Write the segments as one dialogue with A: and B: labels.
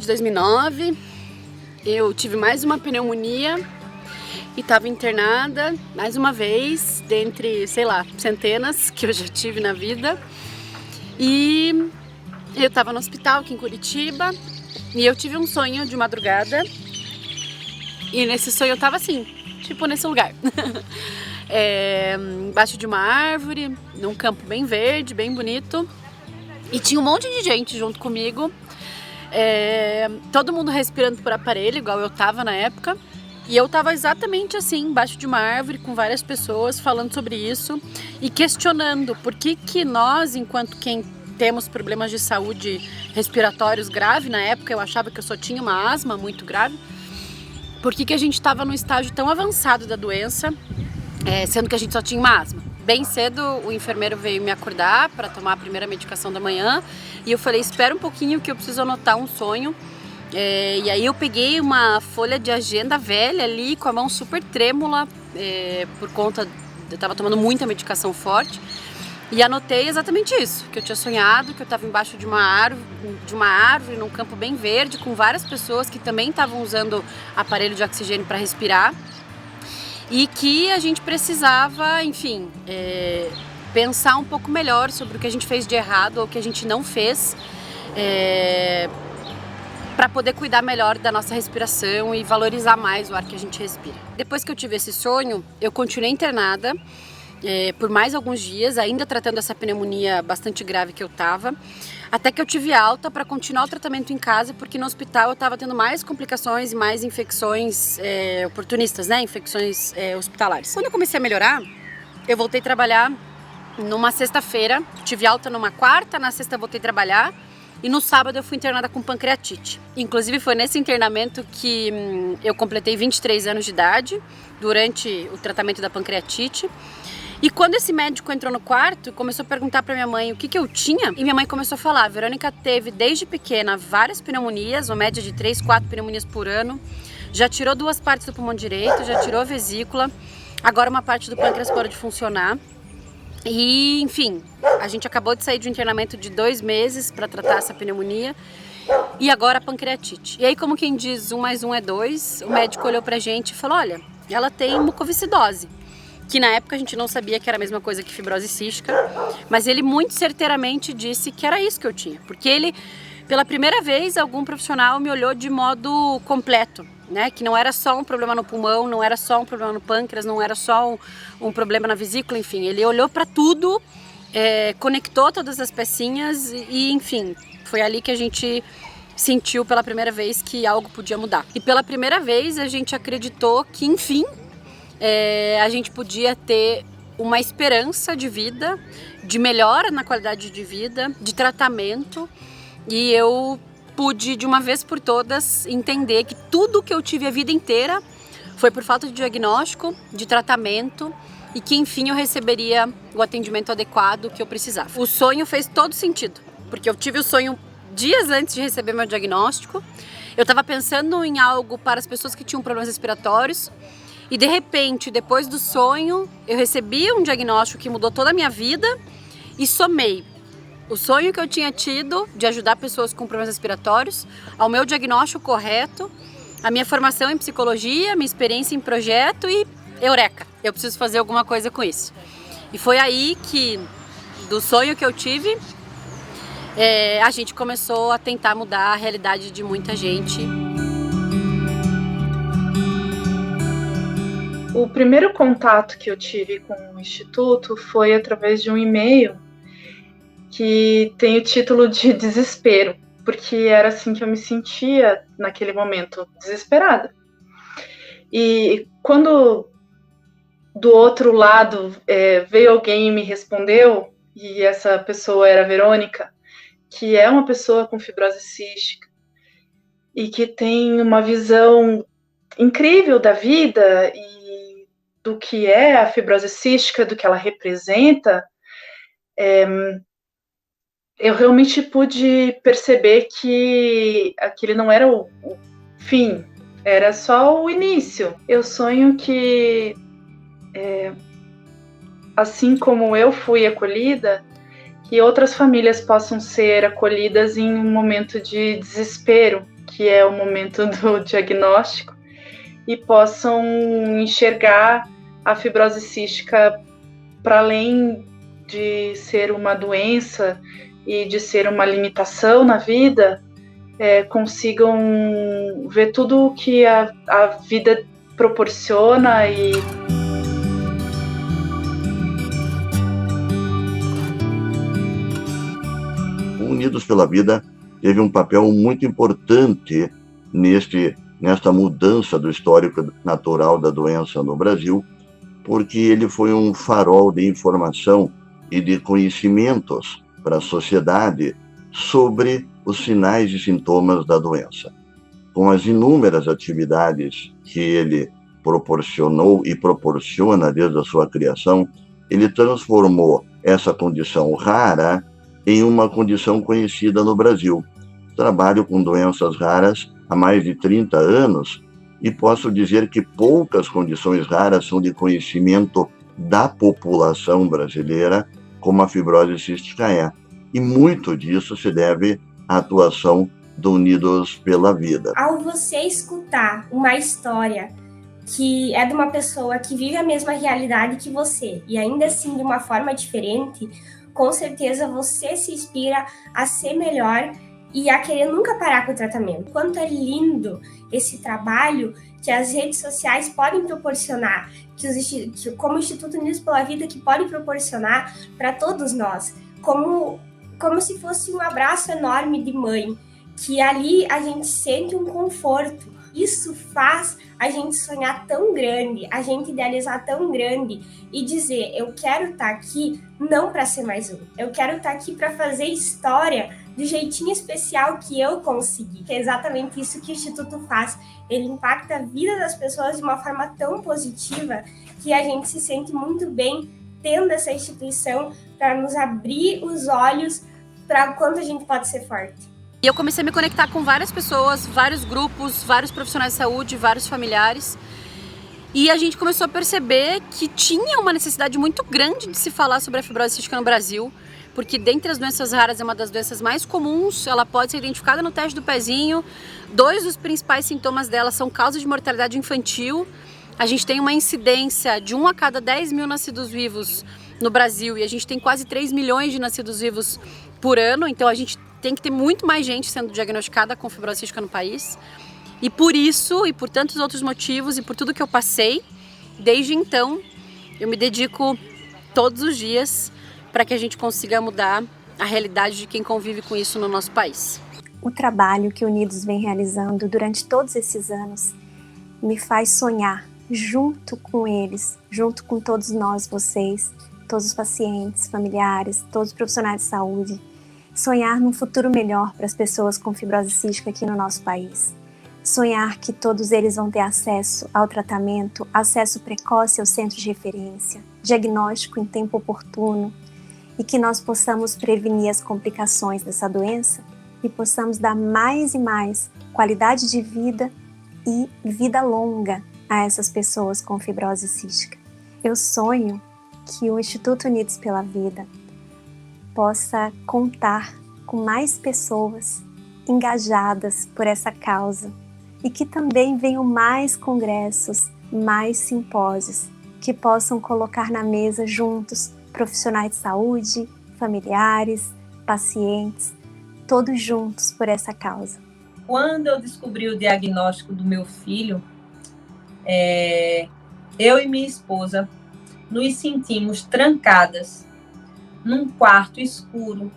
A: 2009, eu tive mais uma pneumonia e estava internada mais uma vez, dentre, sei lá, centenas que eu já tive na vida. E eu estava no hospital aqui em Curitiba e eu tive um sonho de madrugada. E nesse sonho eu estava assim, tipo nesse lugar. Embaixo de uma árvore, num campo bem verde, bem bonito. E tinha um monte de gente junto comigo. Todo mundo respirando por aparelho, igual eu tava na época. E eu tava exatamente assim, embaixo de uma árvore, com várias pessoas falando sobre isso e questionando por que nós, enquanto quem temos problemas de saúde respiratórios graves, na época eu achava que eu só tinha uma asma muito grave, por que a gente estava num estágio tão avançado da doença, sendo que a gente só tinha uma asma. Bem cedo o enfermeiro veio me acordar para tomar a primeira medicação da manhã e eu falei, espera um pouquinho que eu preciso anotar um sonho. E aí eu peguei uma folha de agenda velha ali com a mão super trêmula, por conta, eu estava tomando muita medicação forte, e anotei exatamente isso, que eu tinha sonhado, que eu estava embaixo de uma árvore num campo bem verde, com várias pessoas que também estavam usando aparelho de oxigênio para respirar, e que a gente precisava, enfim, pensar um pouco melhor sobre o que a gente fez de errado ou o que a gente não fez, para poder cuidar melhor da nossa respiração e valorizar mais o ar que a gente respira. Depois que eu tive esse sonho, eu continuei internada por mais alguns dias, ainda tratando essa pneumonia bastante grave que eu estava, até que eu tive alta para continuar o tratamento em casa, porque no hospital eu estava tendo mais complicações e mais infecções oportunistas, né? Infecções hospitalares. Quando eu comecei a melhorar, eu voltei a trabalhar numa sexta-feira, tive alta numa quarta, na sexta eu voltei a trabalhar, e no sábado eu fui internada com pancreatite. Inclusive foi nesse internamento que eu completei 23 anos de idade, durante o tratamento da pancreatite. E quando esse médico entrou no quarto, começou a perguntar pra minha mãe o que eu tinha, e minha mãe começou a falar, a Verônica teve desde pequena várias pneumonias, uma média de 3, 4 pneumonias por ano, já tirou 2 partes do pulmão direito, já tirou a vesícula, agora uma parte do pâncreas parou de funcionar. E, enfim, a gente acabou de sair de um internamento de 2 meses para tratar essa pneumonia e agora a pancreatite. E aí, como quem diz 1 mais 1 é 2, o médico olhou pra gente e falou, olha, ela tem mucoviscidose, que na época a gente não sabia que era a mesma coisa que fibrose cística, mas ele muito certeiramente disse que era isso que eu tinha, porque ele, pela primeira vez, algum profissional me olhou de modo completo, né? Que não era só um problema no pulmão, não era só um problema no pâncreas, não era só um problema na vesícula, enfim, ele olhou para tudo, conectou todas as pecinhas e, enfim, foi ali que a gente sentiu pela primeira vez que algo podia mudar. E pela primeira vez a gente acreditou que, enfim, a gente podia ter uma esperança de vida, de melhora na qualidade de vida, de tratamento, e eu pude de uma vez por todas entender que tudo que eu tive a vida inteira foi por falta de diagnóstico, de tratamento, e que enfim eu receberia o atendimento adequado que eu precisava. O sonho fez todo sentido, porque eu tive o sonho dias antes de receber meu diagnóstico, eu estava pensando em algo para as pessoas que tinham problemas respiratórios, e de repente, depois do sonho, eu recebi um diagnóstico que mudou toda a minha vida e somei o sonho que eu tinha tido de ajudar pessoas com problemas respiratórios ao meu diagnóstico correto, a minha formação em psicologia, minha experiência em projeto e eureka, eu preciso fazer alguma coisa com isso. E foi aí que, do sonho que eu tive, a gente começou a tentar mudar a realidade de muita gente.
B: O primeiro contato que eu tive com o Instituto foi através de um e-mail que tem o título de Desespero, porque era assim que eu me sentia naquele momento, desesperada. E quando do outro lado veio alguém e me respondeu, e essa pessoa era a Verônica, que é uma pessoa com fibrose cística e que tem uma visão incrível da vida e do que é a fibrose cística, do que ela representa, eu realmente pude perceber que aquele não era o fim, era só o início. Eu sonho que, assim como eu fui acolhida, que outras famílias possam ser acolhidas em um momento de desespero, que é o momento do diagnóstico, e possam enxergar a fibrose cística para além de ser uma doença e de ser uma limitação na vida, consigam ver tudo o que a vida proporciona e
C: Unidos pela Vida teve um papel muito importante nesta mudança do histórico natural da doença no Brasil, porque ele foi um farol de informação e de conhecimentos para a sociedade sobre os sinais e sintomas da doença. Com as inúmeras atividades que ele proporcionou e proporciona desde a sua criação, ele transformou essa condição rara em uma condição conhecida no Brasil. Trabalho com doenças raras há mais de 30 anos e posso dizer que poucas condições raras são de conhecimento da população brasileira, como a fibrose cística é. E muito disso se deve à atuação do Unidos pela Vida.
D: Ao você escutar uma história que é de uma pessoa que vive a mesma realidade que você, e ainda assim de uma forma diferente, com certeza você se inspira a ser melhor e a querer nunca parar com o tratamento. Quanto é lindo esse trabalho que as redes sociais podem proporcionar, como o Instituto Unidos pela Vida que pode proporcionar para todos nós, como se fosse um abraço enorme de mãe, que ali a gente sente um conforto. Isso faz a gente sonhar tão grande, a gente idealizar tão grande e dizer, eu quero estar aqui não para ser mais um, eu quero estar aqui para fazer história do jeitinho especial que eu consegui. É exatamente isso que o Instituto faz. Ele impacta a vida das pessoas de uma forma tão positiva que a gente se sente muito bem tendo essa instituição para nos abrir os olhos para quanto a gente pode ser forte.
A: E eu comecei a me conectar com várias pessoas, vários grupos, vários profissionais de saúde, vários familiares. E a gente começou a perceber que tinha uma necessidade muito grande de se falar sobre a fibrose cística no Brasil, porque dentre as doenças raras é uma das doenças mais comuns, ela pode ser identificada no teste do pezinho. 2 dos principais sintomas dela são causa de mortalidade infantil. A gente tem uma incidência de 1 a cada 10 mil nascidos vivos no Brasil e a gente tem quase 3 milhões de nascidos vivos por ano, então a gente tem que ter muito mais gente sendo diagnosticada com fibrose cística no país. E por isso, e por tantos outros motivos, e por tudo que eu passei, desde então, eu me dedico todos os dias para que a gente consiga mudar a realidade de quem convive com isso no nosso país.
E: O trabalho que o Unidos vem realizando durante todos esses anos me faz sonhar junto com eles, junto com todos nós, vocês, todos os pacientes, familiares, todos os profissionais de saúde, sonhar num futuro melhor para as pessoas com fibrose cística aqui no nosso país. Sonhar que todos eles vão ter acesso ao tratamento, acesso precoce ao centro de referência, diagnóstico em tempo oportuno e que nós possamos prevenir as complicações dessa doença e possamos dar mais e mais qualidade de vida e vida longa a essas pessoas com fibrose cística. Eu sonho que o Instituto Unidos pela Vida possa contar com mais pessoas engajadas por essa causa e que também venham mais congressos, mais simpósios que possam colocar na mesa juntos profissionais de saúde, familiares, pacientes, todos juntos por essa causa.
F: Quando eu descobri o diagnóstico do meu filho, eu e minha esposa nos sentimos trancadas num quarto escuro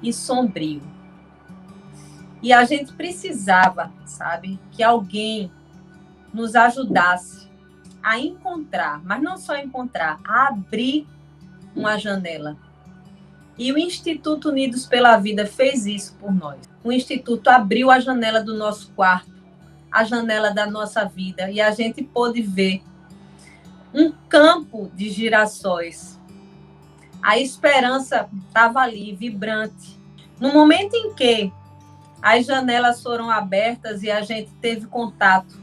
F: e sombrio. E a gente precisava, sabe, que alguém nos ajudasse a encontrar, mas não só encontrar, a abrir uma janela. E o Instituto Unidos pela Vida fez isso por nós. O Instituto abriu a janela do nosso quarto, a janela da nossa vida, e a gente pôde ver um campo de girassóis. A esperança estava ali, vibrante. No momento em que as janelas foram abertas e a gente teve contato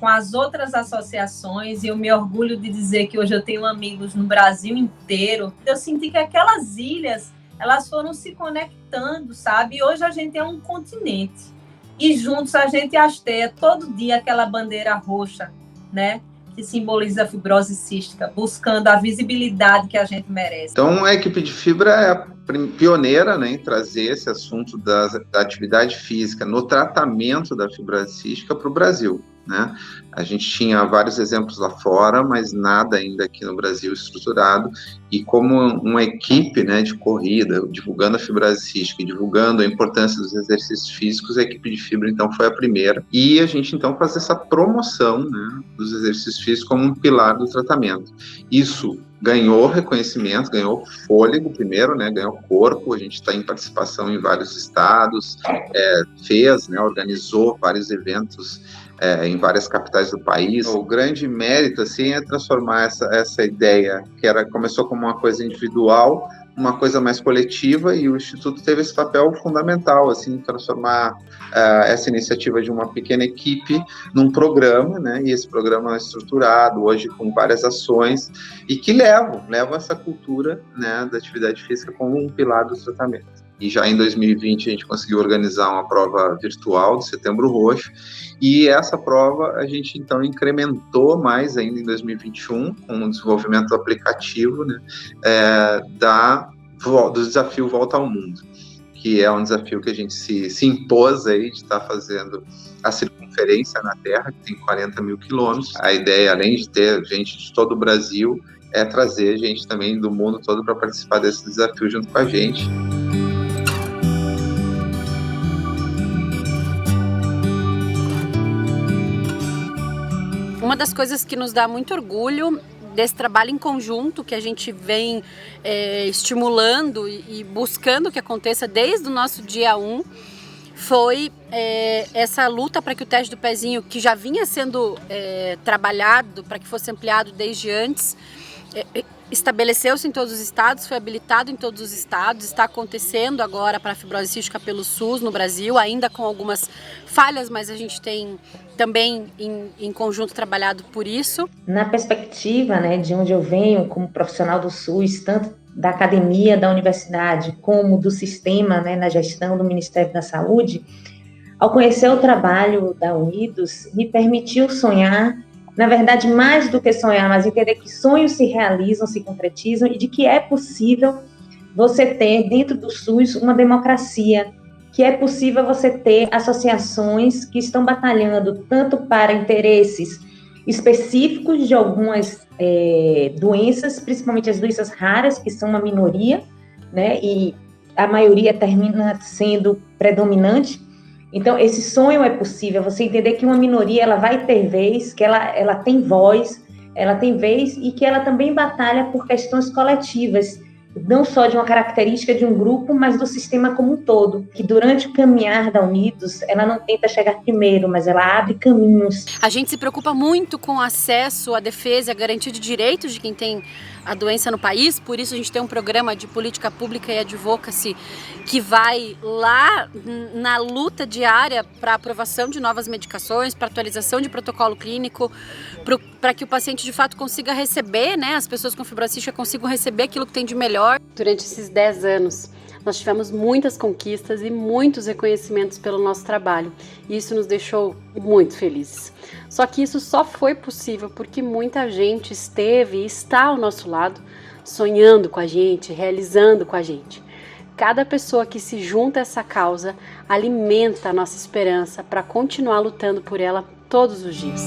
F: com as outras associações, e eu me orgulho de dizer que hoje eu tenho amigos no Brasil inteiro, eu senti que aquelas ilhas, elas foram se conectando, sabe? E hoje a gente é um continente. e juntos a gente hasteia todo dia aquela bandeira roxa, né? Que simboliza a fibrose cística, buscando a visibilidade que a gente merece.
G: Então, a equipe de fibra é a pioneira, né, em trazer esse assunto da atividade física no tratamento da fibrose cística para o Brasil, né? A gente tinha vários exemplos lá fora, mas nada ainda aqui no Brasil estruturado, e como uma equipe, né, de corrida, divulgando a fibrose cística e divulgando a importância dos exercícios físicos, a equipe de fibra, então, foi a primeira, e a gente, então, faz essa promoção, né, dos exercícios físicos como um pilar do tratamento. Isso ganhou reconhecimento, ganhou fôlego primeiro, né, ganhou corpo, a gente está em participação em vários estados, fez, né, organizou vários eventos em várias capitais do país. O grande mérito, assim, é transformar essa ideia, que começou como uma coisa individual, uma coisa mais coletiva, e o Instituto teve esse papel fundamental, assim, transformar essa iniciativa de uma pequena equipe num programa, né, e esse programa é estruturado hoje com várias ações, e que levam essa cultura, né, da atividade física como um pilar do tratamento. E já em 2020 a gente conseguiu organizar uma prova virtual do Setembro Roxo, e essa prova a gente então incrementou mais ainda em 2021 com o desenvolvimento do aplicativo, né, do desafio Volta ao Mundo, que é um desafio que a gente se impôs aí de estar fazendo a circunferência na Terra, que tem 40 mil quilômetros. A ideia, além de ter gente de todo o Brasil, é trazer gente também do mundo todo para participar desse desafio junto com a gente.
A: Uma das coisas que nos dá muito orgulho desse trabalho em conjunto que a gente vem estimulando e buscando que aconteça desde o nosso dia 1 foi essa luta para que o teste do pezinho, que já vinha sendo trabalhado para que fosse ampliado desde antes, estabeleceu-se em todos os estados, foi habilitado em todos os estados, está acontecendo agora para a fibrose cística pelo SUS no Brasil, ainda com algumas falhas, mas a gente tem também em conjunto trabalhado por isso.
H: Na perspectiva, né, de onde eu venho como profissional do SUS, tanto da academia, da universidade, como do sistema, né, na gestão do Ministério da Saúde, ao conhecer o trabalho da Unidos, me permitiu sonhar, na verdade, mais do que sonhar, mas entender que sonhos se realizam, se concretizam, e de que é possível você ter dentro do SUS uma democracia, que é possível você ter associações que estão batalhando tanto para interesses específicos de algumas doenças, principalmente as doenças raras, que são uma minoria, né, e a maioria termina sendo predominante. Então, esse sonho é possível, você entender que uma minoria ela vai ter vez, que ela tem voz, ela tem vez, e que ela também batalha por questões coletivas, não só de uma característica de um grupo, mas do sistema como um todo, que durante o caminhar da Unidos, ela não tenta chegar primeiro, mas ela abre caminhos.
A: A gente se preocupa muito com o acesso à defesa e à garantia de direitos de quem tem a doença no país, por isso a gente tem um programa de política pública e advocacy que vai lá na luta diária para aprovação de novas medicações, para atualização de protocolo clínico, para que o paciente de fato consiga receber, né, as pessoas com fibrose cística consigam receber aquilo que tem de melhor. Durante esses 10 anos, nós tivemos muitas conquistas e muitos reconhecimentos pelo nosso trabalho, e isso nos deixou muito felizes. Só que isso só foi possível porque muita gente esteve e está ao nosso lado, sonhando com a gente, realizando com a gente. Cada pessoa que se junta a essa causa alimenta a nossa esperança para continuar lutando por ela todos os dias.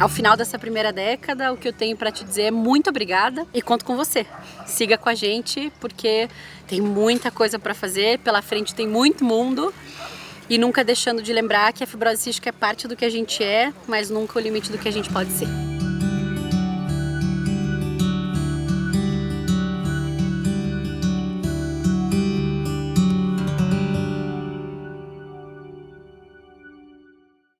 A: Ao final dessa primeira década, o que eu tenho para te dizer é muito obrigada e conto com você. Siga com a gente, porque tem muita coisa para fazer, pela frente tem muito mundo, e nunca deixando de lembrar que a fibrose cística é parte do que a gente é, mas nunca o limite do que a gente pode ser.